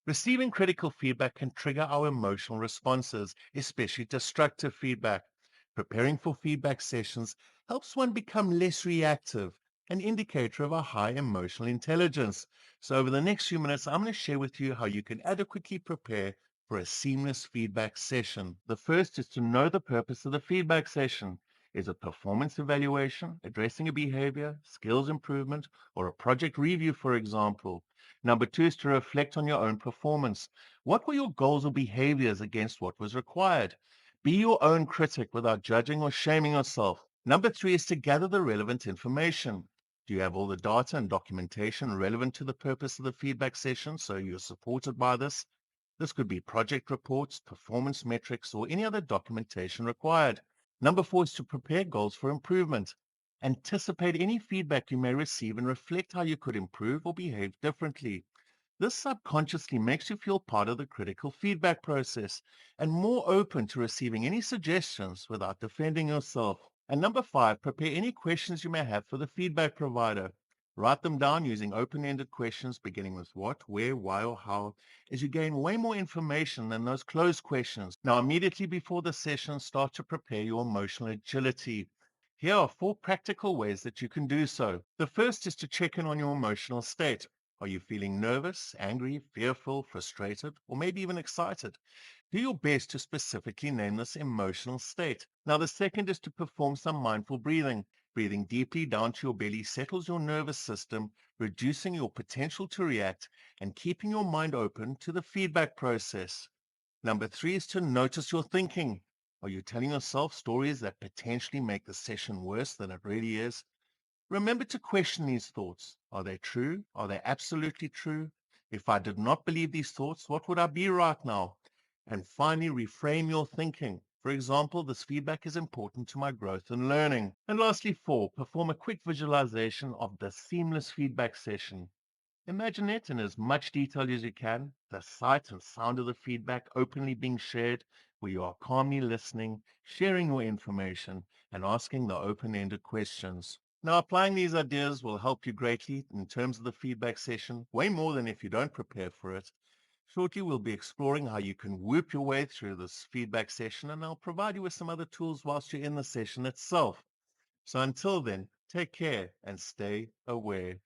Receiving critical feedback can trigger our emotional responses, especially destructive feedback. Preparing for feedback sessions helps one become less reactive, an indicator of a high emotional intelligence. So, over the next few minutes, I'm going to share with you how you can adequately prepare for a seamless feedback session. The first is to know the purpose of the feedback session. Is it performance evaluation, addressing a behavior, skills improvement, or a project review, for example? Number two is to reflect on your own performance. What were your goals or behaviors against what was required? Be your own critic without judging or shaming yourself. Number three is to gather the relevant information. Do you have all the data and documentation relevant to the purpose of the feedback session so you're supported by this? This could be project reports, performance metrics, or any other documentation required. Number four is to prepare goals for improvement. Anticipate any feedback you may receive and reflect how you could improve or behave differently. This subconsciously makes you feel part of the critical feedback process and more open to receiving any suggestions without defending yourself. And number five, prepare any questions you may have for the feedback provider. Write them down using open-ended questions beginning with what, where, why, or how, as you gain way more information than those closed questions. Now, immediately before the session, start to prepare your emotional agility. Here are four practical ways that you can do so. The first is to check in on your emotional state. Are you feeling nervous, angry, fearful, frustrated, or maybe even excited? Do your best to specifically name this emotional state. Now, the second is to perform some mindful breathing. Breathing deeply down to your belly settles your nervous system, reducing your potential to react and keeping your mind open to the feedback process. Number three is to notice your thinking. Are you telling yourself stories that potentially make the session worse than it really is? Remember to question these thoughts. Are they true? Are they absolutely true? If I did not believe these thoughts, what would I be right now? And finally, reframe your thinking. For example, this feedback is important to my growth and learning. And lastly, four, perform a quick visualization of the seamless feedback session. Imagine it in as much detail as you can, the sight and sound of the feedback openly being shared, where you are calmly listening, sharing your information, and asking the open-ended questions. Now, applying these ideas will help you greatly in terms of the feedback session, way more than if you don't prepare for it. Shortly, we'll be exploring how you can whoop your way through this feedback session, and I'll provide you with some other tools whilst you're in the session itself. So until then, take care and stay aware.